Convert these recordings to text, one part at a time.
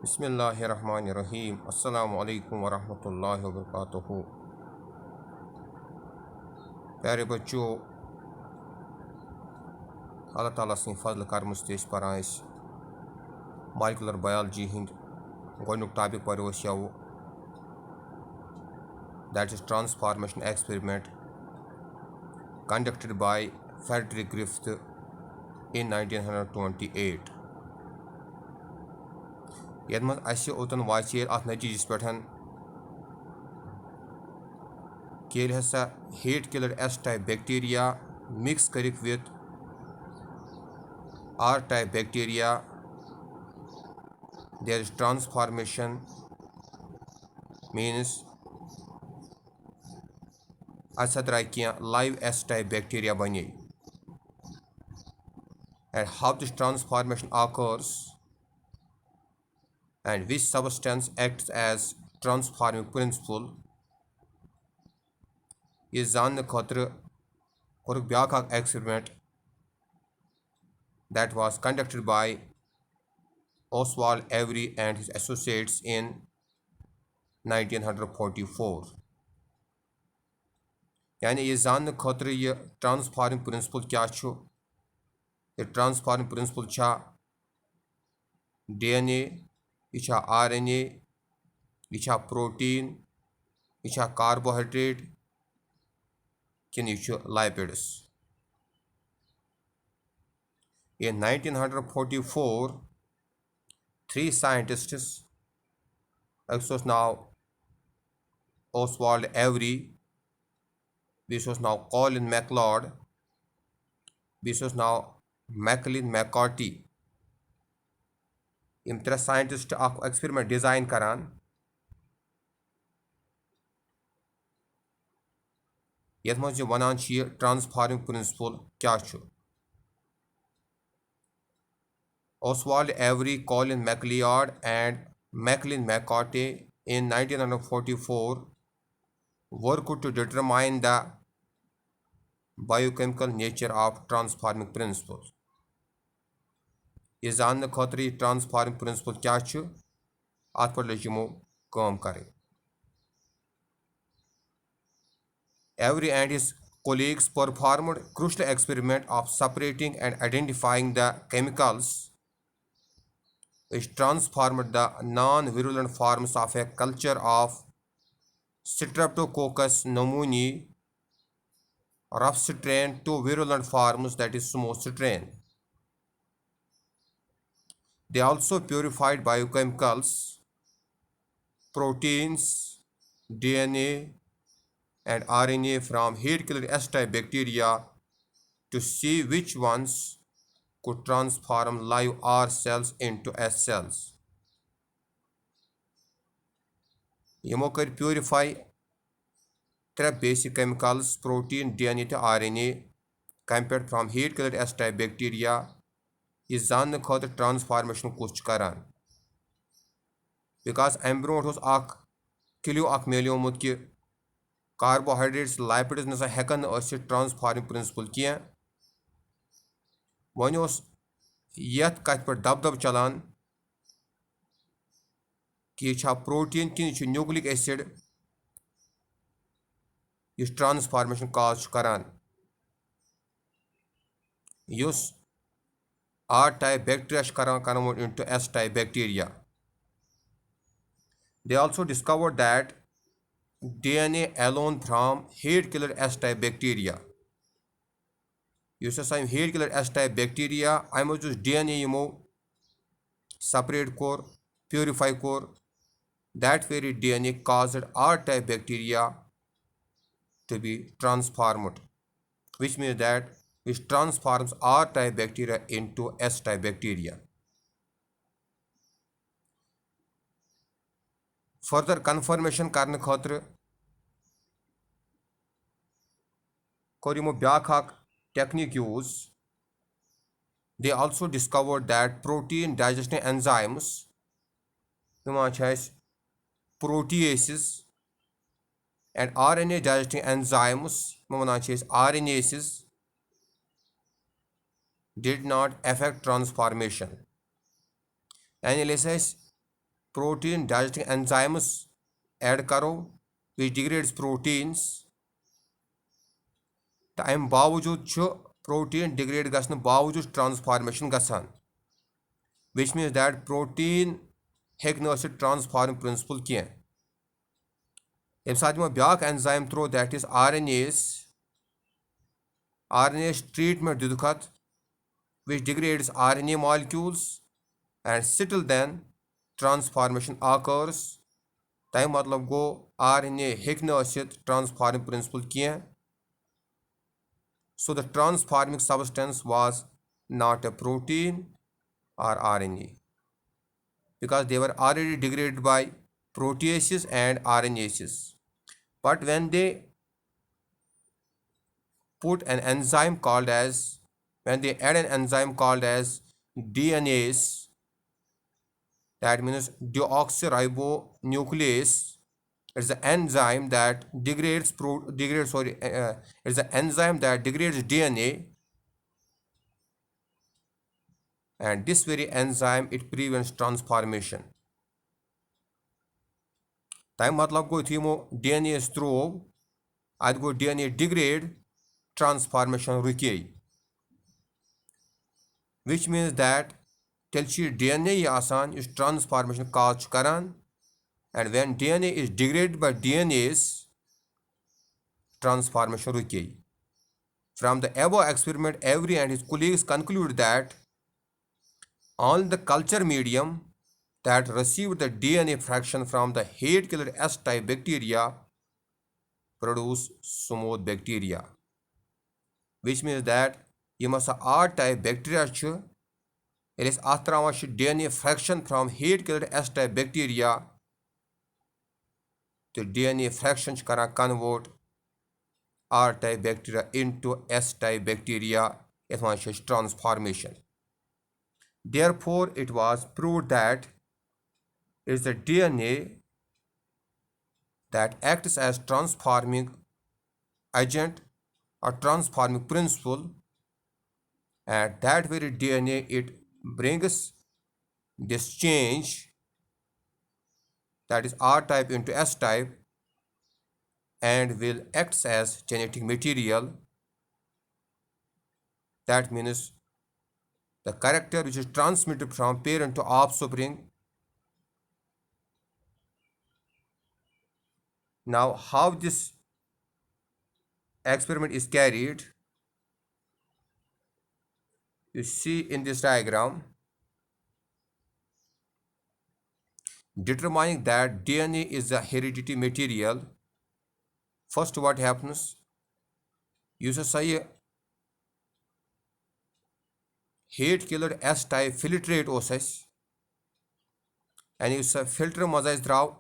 बिस्मिल्लाहिर्रहमानिर्रहीम अस्सलामु अलैकुम वरहमतुल्लाहि वबरकातुहू। प्यारे बच्चों, अल्लाह ताला सं फजल करमस ते परान मॉलिक्यूलर बायोलॉजी हिंद गोनुक टॉपिक पर that is transformation experiment conducted by Frederick Griffith in 1928। ये मज ओतन वाचे अत नतीजस पे कि हसा heat killed S type bacteria mix कर with R type bacteria there is transformation means असा द्राय क्या लाइव एस टाइप बैक्टीरिया बने and how this transformation occurs and which substance acts as transforming principle ये जानने खातिर कोरुक back experiment that was conducted by Oswald Avery and his associates in 1944। यानी ये जानने खातिर ये ट्रांसफॉर्मिंग प्रिंसिपल क्या छो, ये ट्रांसफॉर्मिंग प्रिंसिपल छा DNA, ये छा RNA, ये छा प्रोटीन, ये छा कार्बोहाइड्रेट कि यह लाइपिड्स। In 1944 three scientists, एक नाव Oswald Avery, बीस नाव कॉलिन मैकलॉड, बीस नाव मैकलिन मैकॉर्टी, यम त्रे साइंटिस्ट एक्सपेरिमेंट डिजाइन करान ये मज वनान ट्रांसफॉर्मिंग प्रिंसिपल क्या छु। Oswald Avery, Colin MacLeod and Macklin McCarthy in 1944 worked to determine the biochemical nature of transforming principles। ये जानने खातिर ये ट्रांसफॉर्मिंग प्रिंसिपल क्या छु, अत पर लग यमो काम करें। Avery and his colleagues performed crucial experiment of separating and identifying the chemicals which transformed the non-virulent forms of a culture of Streptococcus pneumoniae rough strain to virulent forms, that is smooth strain। They also purified biochemicals, proteins, DNA and RNA from heat killer S type bacteria to see which ones could transform live R cells into S cells। यमो कर purify त्रे basic chemicals protein DNA तो RNA come from heat killed S type bacteria ये जानने खातिर transformation कुछ करान because um bro Clio मिलोमुत कि carbohydrates लाइपिड्स नसा हेकन ट्रांसफॉर्मिंग प्रिंसिपल क्या वन यथ कथ पे दबदब चलान कि यह प्रोटीन कि न्यूक्लिक एसिड इस ट्रांसफॉर्मेशन काज करान युस आर टाइप बैक्टीरिया करान convert into S type bacteria. They also discovered that DNA alone from heat killer S type bacteria, use heat killer S type bacteria अमो DNA यमो separate कोर purify कोर, that very DNA caused R type bacteria to be transformed, which means that which transforms R type bacteria into S type bacteria। Further confirmation करने खातिर कोर यमो ब्याक technique use. They also discovered that protein digesting enzymes, proteases, and RNA digesting enzymes, RNases, did not affect transformation। यानी protein digesting enzymes add करो which degrades proteins तो अमि बावजूद protein degrade गसन बावजूद transformation गसान which means that protein हेक न transform principle कह यम सात back enzyme throw that is RNase treatment दिदुख which degrades RNA molecules and still then transformation occurs तम मतलब गो RNA हेक न transforming principle कह so the transforming substance was not a protein or RNA because they were already degraded by proteases and RNases. But when they put an enzyme called as, when they add an enzyme called as DNase, that means deoxyribonuclease, it's an enzyme that degrades it's an enzyme that degrades DNA, and this very enzyme it prevents transformation. तम मतलब गो यमो DNA throw अत गो DNA degrade transformation रुके which means that tel DNA आसान इस transformation cause करान and when DNA is degraded by DNase transformation रुके. From the above experiment, Avery and his colleagues conclude that on the culture medium that received the DNA fraction from the hate killer S-type bacteria produce smooth bacteria, which means that you must R-type bacteria it is DNA fraction from hate killer S-type bacteria the DNA fraction convert R-type bacteria into S-type bacteria transformation. Therefore, it was proved that it is the DNA that acts as transforming agent or transforming principle, and that very DNA it brings this change, that is R-type into S-type, and will act as genetic material. That means the character which is transmitted from parent to offspring. Now, how this experiment is carried, you see in this diagram. Determining that DNA is a hereditary material, first what happens, you say hate killer S-type filtrate os and you say filter mazais draw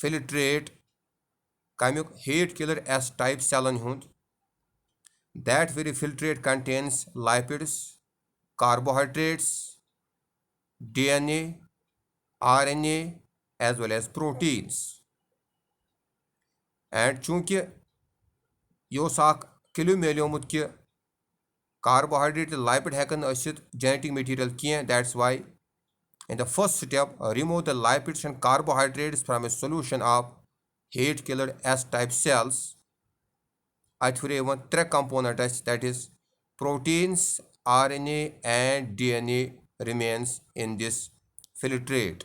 filtrate kamuk hate killer S-type cellon hund. That very filtrate contains lipids, carbohydrates, DNA, RNA as well as proteins. And चूंकि योस kilo मेलियोमुत कि carbohydrate lipid hekan asit genetic material kien, that's why in the first step remove the lipids and carbohydrates from a solution of hate killer S-type cells. At one three components, that is proteins, RNA and DNA remains in this filtrate.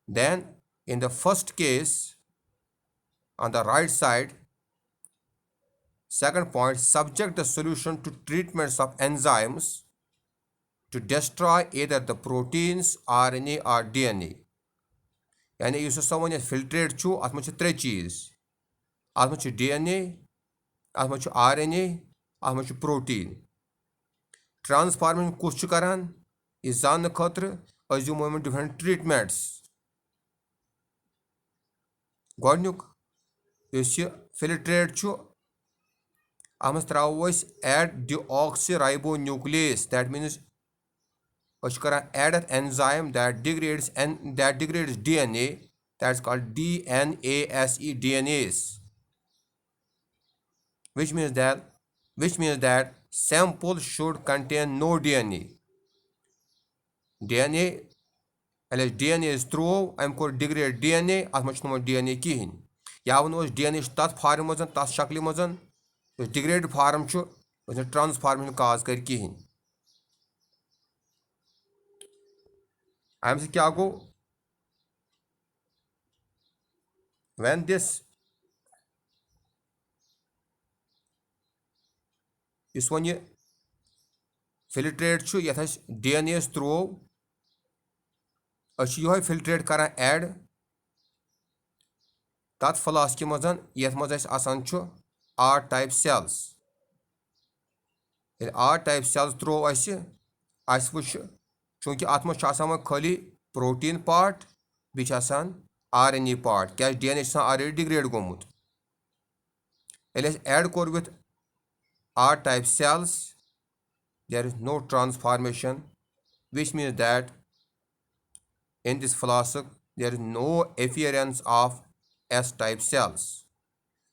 Then in the first case on the right side, second point, subject the solution to treatments of enzymes to destroy either the proteins, RNA or DNA. यानी यह सवन filtrate अत मे त्रे चीज, अत मे DNA, अत मे RNA, अत मे protein. Transformation कुछ करान यह जान खतर दिमो डिफरेंट ट्रीटमेंट्स. गोडनुक फिल्ट्रेट अत मे त्रो add deoxyribonuclease, that means add an enzyme that degrades DNA, that's called DNase, which means that sample should contain no DNA. DNA एल DNA त्रो अम कोर डिग्रेड DNA अत मो DNA कहें या वो DNA तथ फार्म मज तथ शक्ल मज डिग्रेड फार्म ट्रांसफार्मेशन काज कर कहें अम क्या गो when this इस वन ये फिल्ट्रेट ये DNA त्रो यो फिल्ट्रेट कर ऐड तथ फ्लास्क मज ये आसान R type cells R type cells त्रो वो चूंकि अत मज खाली प्रोटीन पार्ट बी RNA पार्ट क्या DNA ऑलरेडी डिग्रेड गोमुत ऐड कोर विथ R type cells there is no transformation, which means that in this flask there is no appearance of S type cells,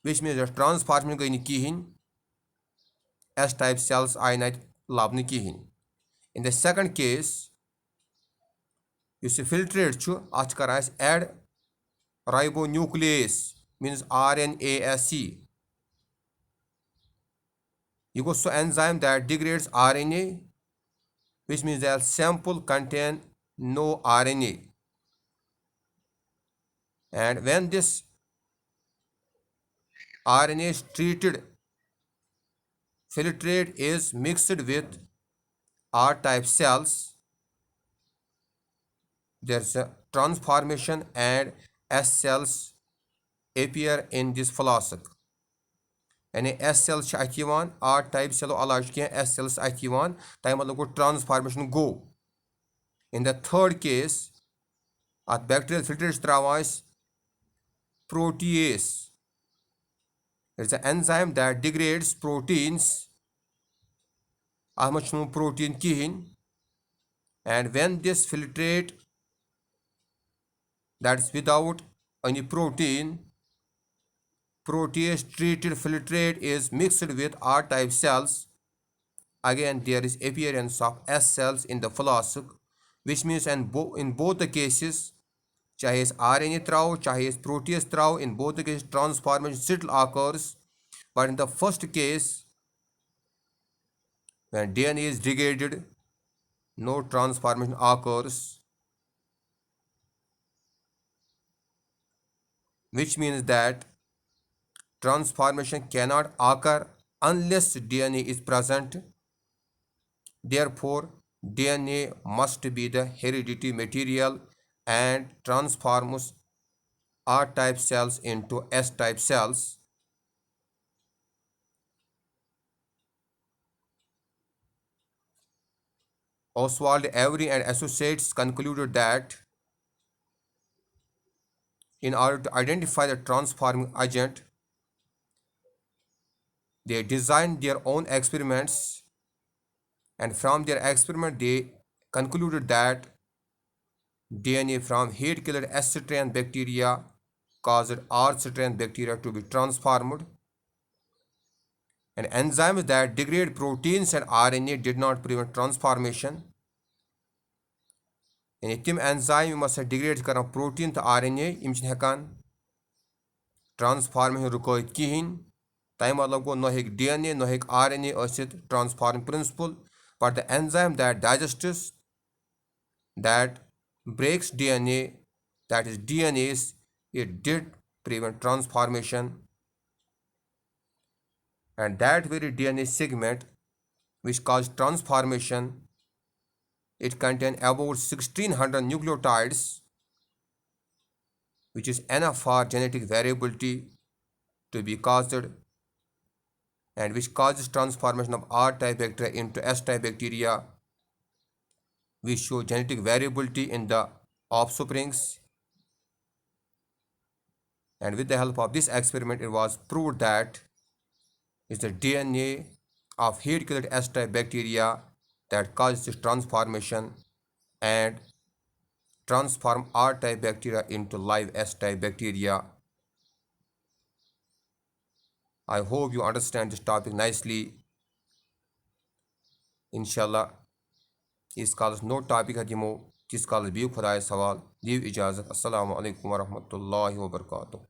which means that transformation गई कहें S type cells आई ना लबन कहें. In the second case यह filtrate अत कर add ribonuclease means RNASE. You go so enzyme that degrades RNA, which means that sample contain no RNA. And when this RNA is treated, filtrate is mixed with R-type cells. There's a transformation and S cells appear in this flask. यानी S cells R type cell अलाव S cells तमें मतलब गो transformation गो. In the third case at bacterial filtrate त्रावान protease. It's an enzyme that degrades proteins. अत मज protein कहें. And when this filtrate that is without any protein, protease treated filtrate is mixed with R type cells. Again there is appearance of S cells in the flask, which means in both the cases चाहे RNA त्राव चाहे protease त्राव, in both the cases transformation still occurs, but in the first case when DNA is degraded no transformation occurs, which means that transformation cannot occur unless DNA is present. Therefore, DNA must be the hereditary material and transforms R-type cells into S-type cells. Oswald Avery and associates concluded that in order to identify the transforming agent, they designed their own experiments, and from their experiment they concluded that DNA from heat killer S strain bacteria caused R strain bacteria to be transformed, and enzymes that degrade proteins and RNA did not prevent transformation. यानी तम enzyme यम degrade कर protein तो RNA हेकान transformation रुकत कहें. तमें मतलब गो न DNA न RNA transform principle, but the enzyme that digests that breaks DNA, that is DNase, it did prevent transformation, and that very DNA segment which caused transformation, it contains about 1600 nucleotides, which is enough for genetic variability to be caused, and which causes transformation of R-type bacteria into S-type bacteria. We show genetic variability in the offsprings, and with the help of this experiment it was proved that it's the DNA of heat killed S-type bacteria that causes this transformation and transform R-type bacteria into live S-type bacteria. I hope you understand this topic nicely. Inshallah, इस कालस no topic दिमो तिस कालस बिहु खुदायस हवाल दीव इजाज़त। अस्सलामु अलैकुम वरहमतुल्लाहि वबरकातुहू।